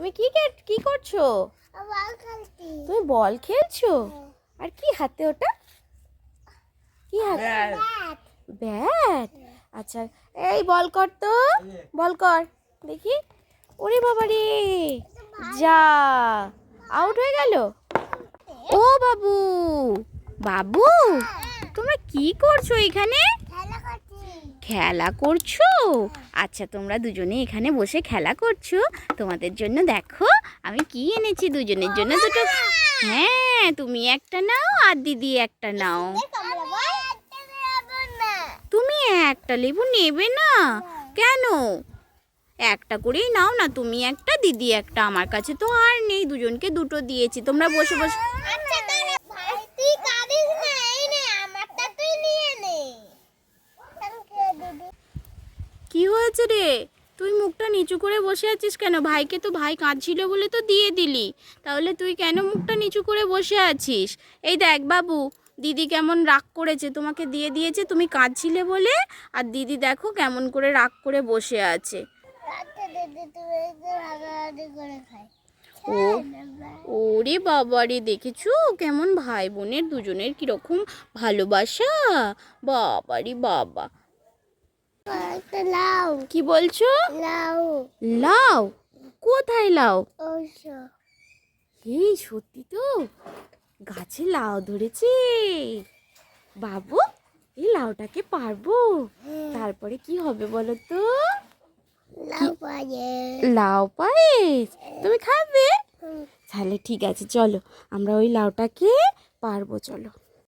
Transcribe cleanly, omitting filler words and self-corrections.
তুমি কি করছো? তুমি বল খেলছো? আর কি হাতে ওটা? কি হাতে? ব্যাট। আচ্ছা, এই বল কর তো, বল কর দেখি। ওরে বাবা রে, যা আউট হয়ে গেল। ও বাবু, বাবু তোমরা কি করছো এখানে? খেলা করছো? আচ্ছা, তোমরা দুজনে এখানে বসে খেলা করছো। তোমাদের জন্য দেখো আমি কি এনেছি, দুজনের জন্য দুটো। হ্যাঁ, তুমি একটা নাও আর দিদি একটা নাও। তুমি একটা লেবু নেবে না কেন? একটা করেই নাও না, তুমি একটা দিদি একটা। আমার কাছে তো আর নেই, দুজনকে দুটো দিয়েছি। তোমরা বসে বসে। কি হয়েছে রে? তুই মুখটা নিচু করে বসে আছিস কেন? ভাইকে তো ভাই কাঁদছিল বলে তো দিয়ে দিলি, তাহলে তুই কেন মুখটা নিচু করে বসে আছিস? এই দেখ বাবু, দিদি কেমন রাগ করেছে, তোমাকে দিয়ে দিয়েছে তুমি কাঁদছিলে বলে। আর দিদি দেখো কেমন করে রাগ করে বসে আছে। ও, ওরে বাবারে, দেখেছো কেমন ভাই বোনের দুজনের কিরকম ভালোবাসা। বাবারে বাবা। লাউ। কি বলছো? লাউ। লাউ? কোথায় লাউ? এই সত্যি তো, গাছে লাউ ধরেছে। বাবু, এই লাউটাকে পারবো? তারপরে কি হবে বলো তো? লাউ পায়েস তুমি খাবে? তাহলে ঠিক আছে, চলো আমরা ওই লাউটাকে পারবো, চলো।